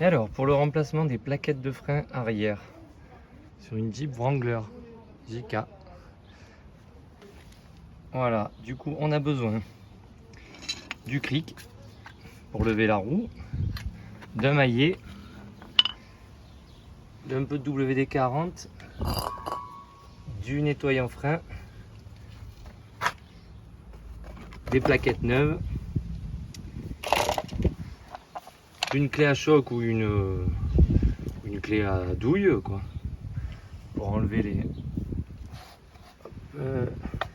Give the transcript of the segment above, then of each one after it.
Et alors, pour le remplacement des plaquettes de frein arrière sur une Jeep Wrangler JK, voilà, du coup on a besoin du cric pour lever la roue, d'un maillet, d'un peu de WD-40, du nettoyant frein, des plaquettes neuves, une clé à choc ou une clé à douille quoi, pour enlever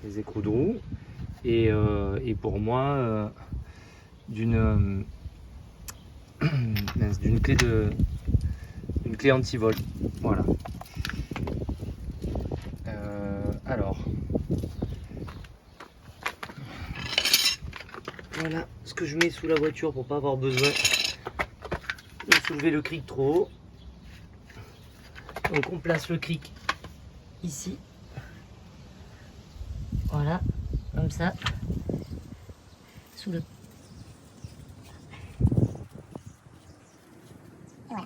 les écrous de roue, et pour moi d'une d'une clé anti-vol. Voilà. Alors, voilà ce que je mets sous la voiture pour pas avoir besoin de soulever le cric trop haut. Donc on place le cric ici. Voilà, comme ça. Sous le... Voilà.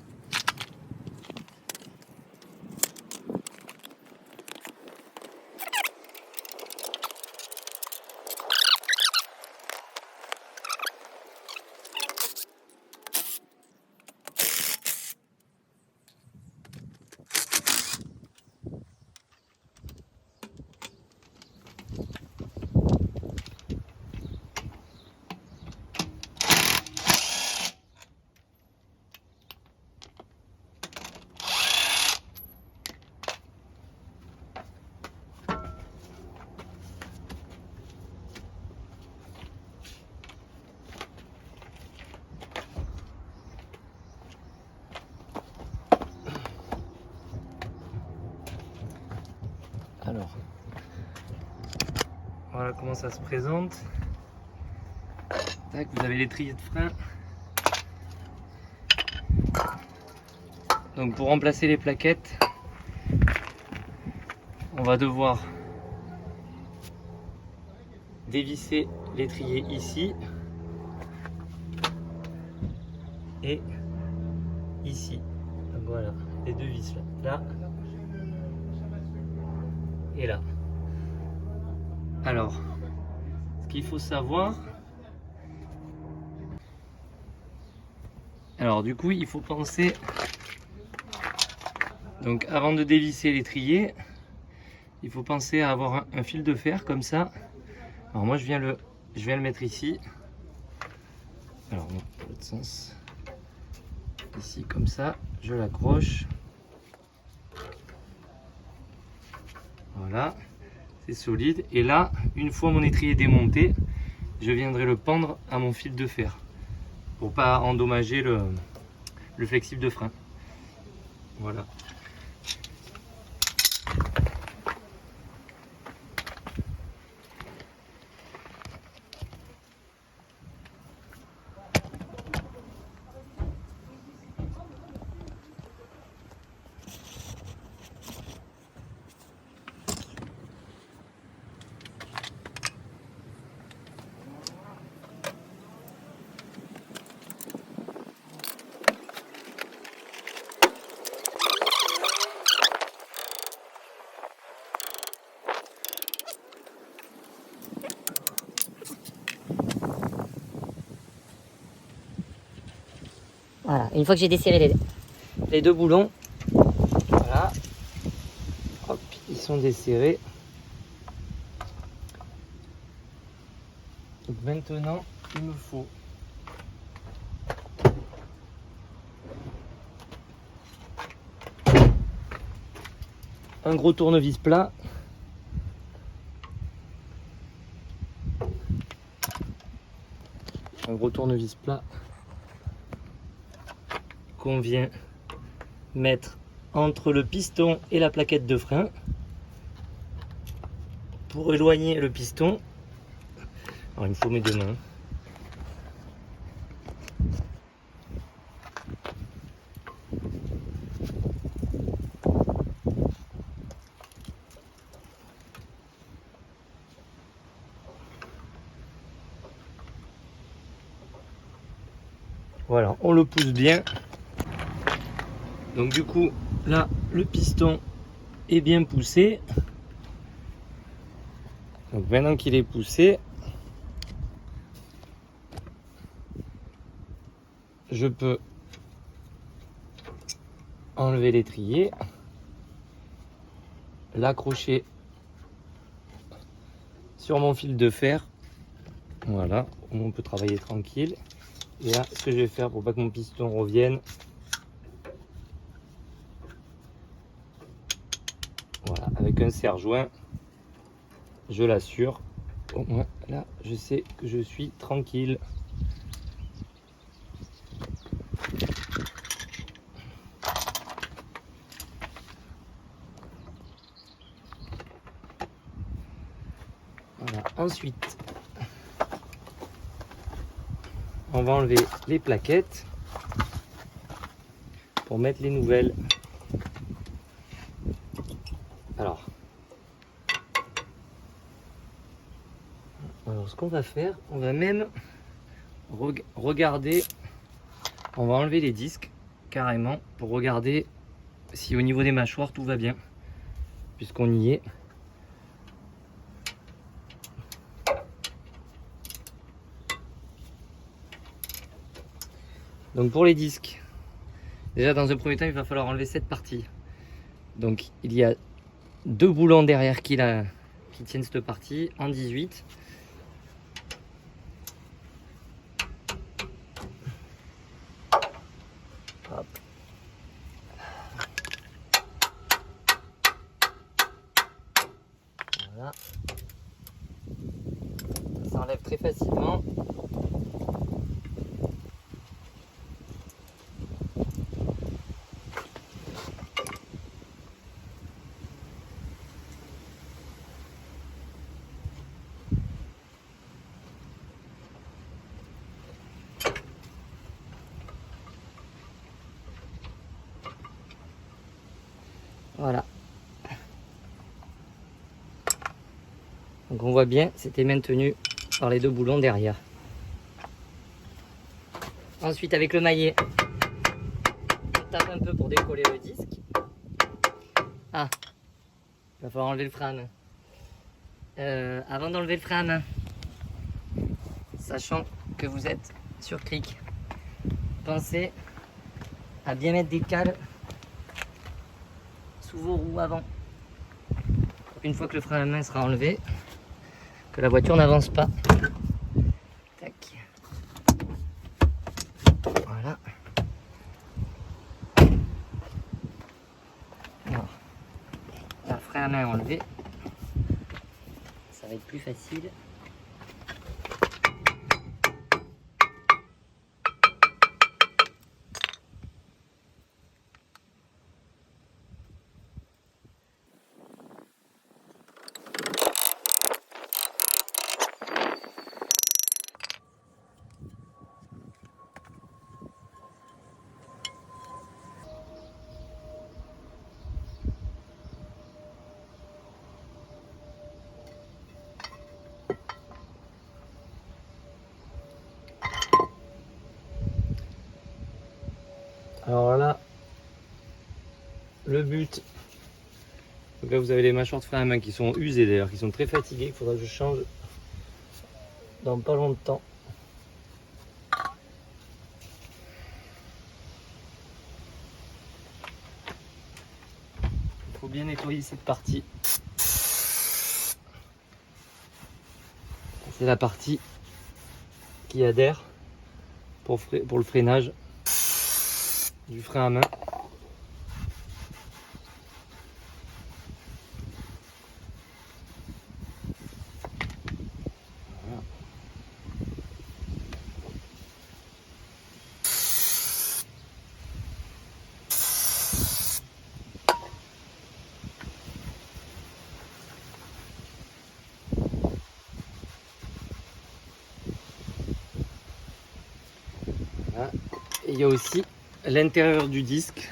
Alors, voilà comment ça se présente. Tac, vous avez l'étrier de frein. Donc pour remplacer les plaquettes, on va devoir dévisser l'étrier ici et ici. Donc voilà, les deux vis là et là. Alors, ce qu'il faut savoir, alors du coup il faut penser, donc avant de dévisser l'étrier, il faut penser à avoir un fil de fer comme ça. Alors moi je viens le mettre ici. Alors non, dans l'autre sens. Ici comme ça, je l'accroche. Voilà, c'est solide. Et là, une fois mon étrier démonté, je viendrai le pendre à mon fil de fer pour pas endommager le flexible de frein. Voilà. Voilà, une fois que j'ai desserré Les deux boulons, voilà, hop, ils sont desserrés. Donc maintenant, il me faut un gros tournevis plat. Un gros tournevis plat qu'on vient mettre entre le piston et la plaquette de frein pour éloigner le piston. Alors il me faut mes deux mains. Voilà, on le pousse bien Donc du coup, là, le piston est bien poussé. Donc maintenant qu'il est poussé, je peux enlever l'étrier, l'accrocher sur mon fil de fer. Voilà, on peut travailler tranquille. Et là, ce que je vais faire pour pas que mon piston revienne, voilà, avec un serre-joint, je l'assure. Au moins, là, je sais que je suis tranquille. Voilà. Ensuite, on va enlever les plaquettes pour mettre les nouvelles. Alors ce qu'on va faire, on va même regarder, on va enlever les disques carrément pour regarder si au niveau des mâchoires tout va bien, puisqu'on y est. Donc pour les disques, déjà dans un premier temps il va falloir enlever cette partie. Donc il y a deux boulons derrière qui tiennent cette partie en 18. Hop. Voilà. Ça s'enlève très facilement. Voilà. Donc on voit bien, c'était maintenu par les deux boulons derrière. Ensuite avec le maillet, on tape un peu pour décoller le disque. Ah, il va falloir enlever le frein à main. Avant d'enlever le frein à main, sachant que vous êtes sur cric, pensez à bien mettre des cales sous vos roues avant. Une fois que le frein à main sera enlevé, que la voiture n'avance pas. Tac. Voilà. Alors, là, le frein à main enlevé, ça va être plus facile. Alors là, le but, donc là vous avez les mâchoires de frein à main qui sont usées d'ailleurs, qui sont très fatiguées, il faudra que je change dans pas longtemps. Il faut bien nettoyer cette partie. C'est la partie qui adhère pour le freinage du frein à main. Voilà. Voilà. Et il y a aussi l'intérieur du disque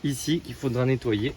ici qu'il faudra nettoyer.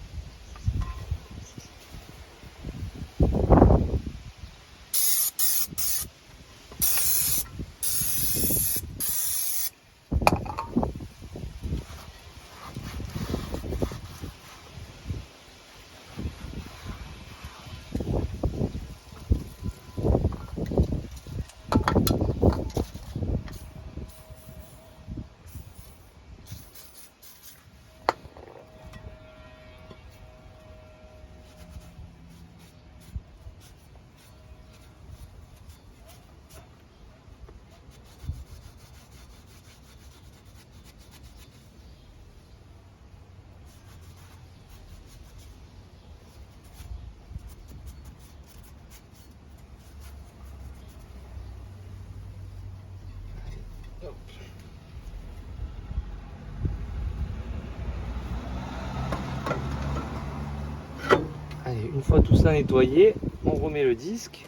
Allez, une fois tout ça nettoyé, on remet le disque.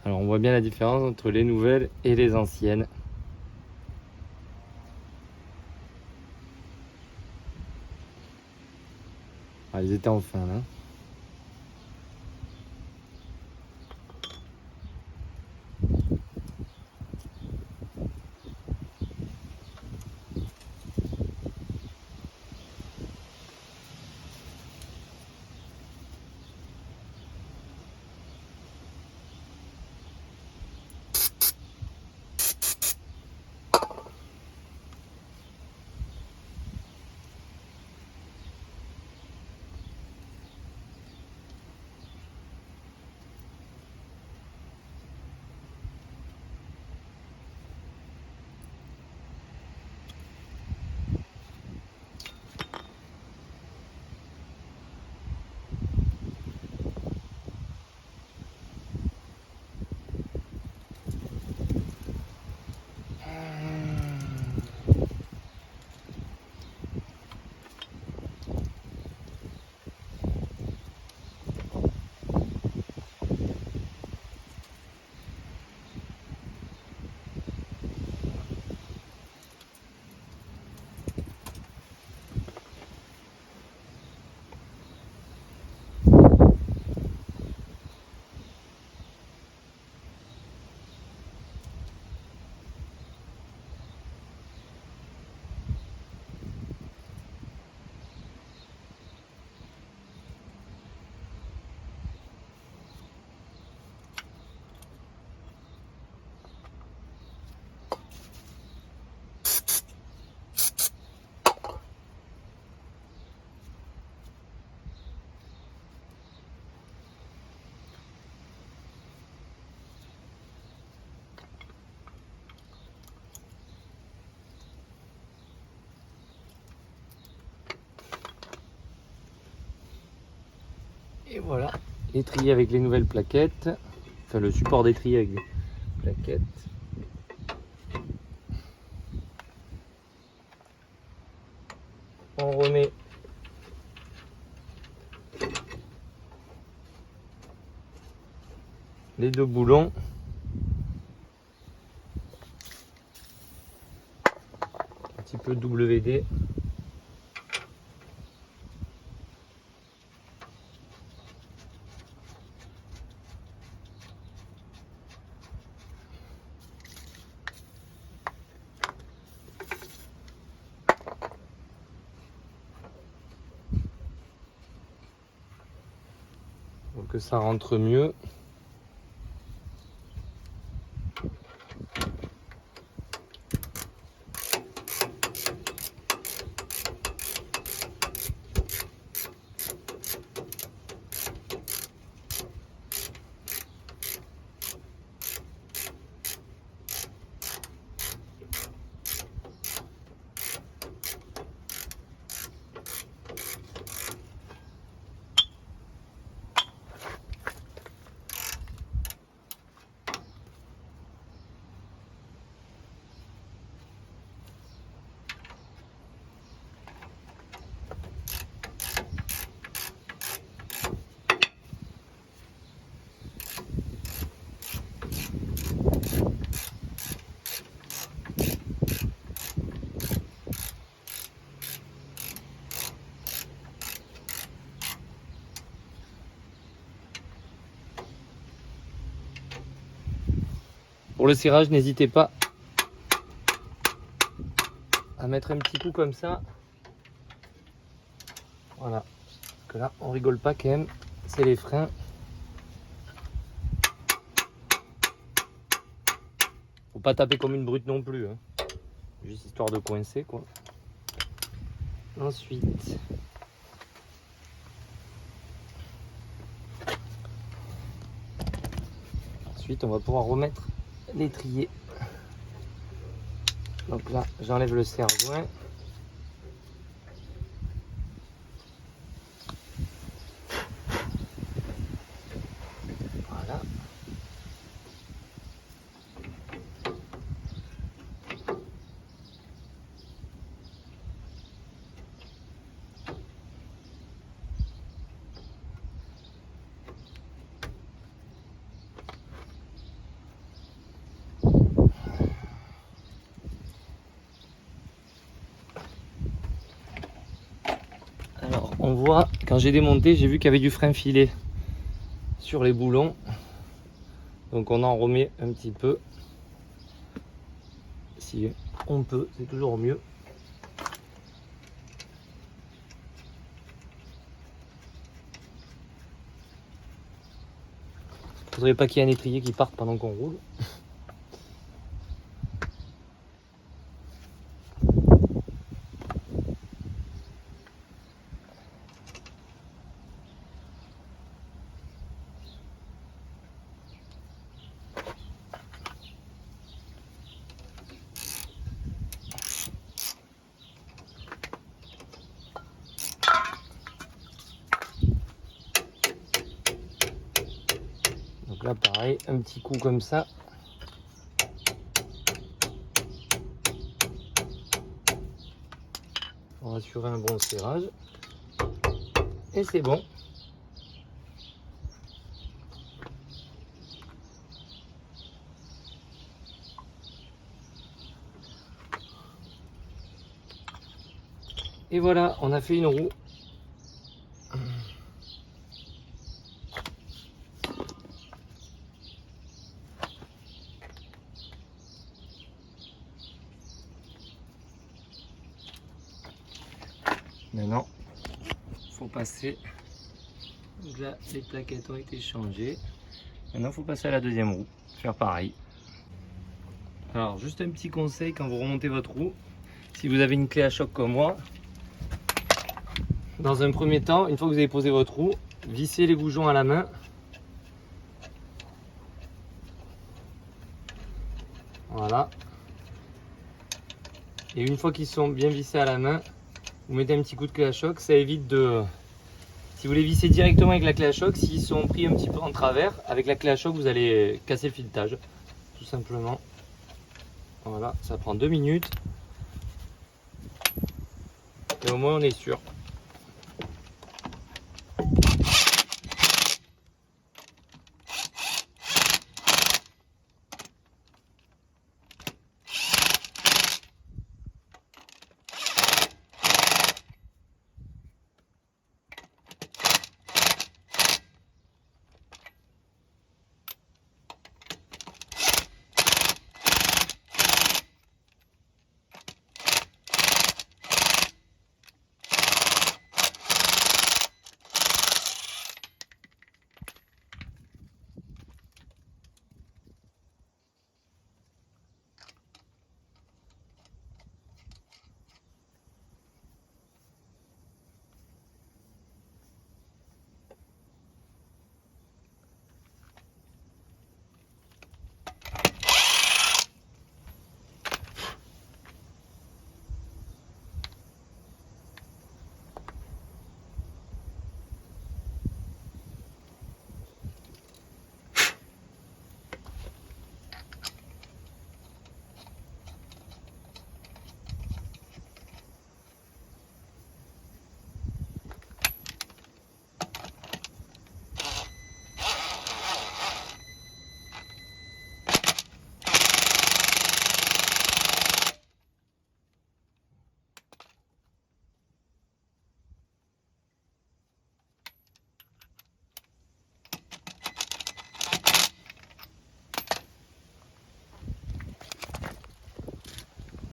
Alors on voit bien la différence entre les nouvelles et les anciennes. Ah, ils étaient en fin là. Et voilà, l'étrier avec les nouvelles plaquettes. Enfin le support d'étrier avec des plaquettes. On remet les deux boulons. Un petit peu de WD. Pour que ça rentre mieux. Pour le serrage, n'hésitez pas à mettre un petit coup comme ça. Voilà. Parce que là, on rigole pas quand même. C'est les freins. Faut pas taper comme une brute non plus. Hein. Juste histoire de coincer quoi. Ensuite. Ensuite, on va pouvoir remettre l'étrier. Donc là, j'enlève le serre-joint. Voilà. Alors, on voit, quand j'ai démonté, j'ai vu qu'il y avait du frein filé sur les boulons. Donc on en remet un petit peu. Si on peut, c'est toujours mieux. Faudrait pas qu'il y ait un étrier qui parte pendant qu'on roule. Donc là pareil, un petit coup comme ça. Pour assurer un bon serrage. Et c'est bon. Et voilà, on a fait une roue. Maintenant, il faut passer. Donc là, les plaquettes ont été changées. Maintenant, il faut passer à la deuxième roue. Faire pareil. Alors, juste un petit conseil quand vous remontez votre roue. Si vous avez une clé à choc comme moi, dans un premier temps, une fois que vous avez posé votre roue, vissez les bougons à la main. Voilà. Et une fois qu'ils sont bien vissés à la main, vous mettez un petit coup de clé à choc. Ça évite de... Si vous les vissez directement avec la clé à choc, s'ils sont pris un petit peu en travers, avec la clé à choc, vous allez casser le filetage. Tout simplement. Voilà, ça prend 2 minutes. Et au moins on est sûr.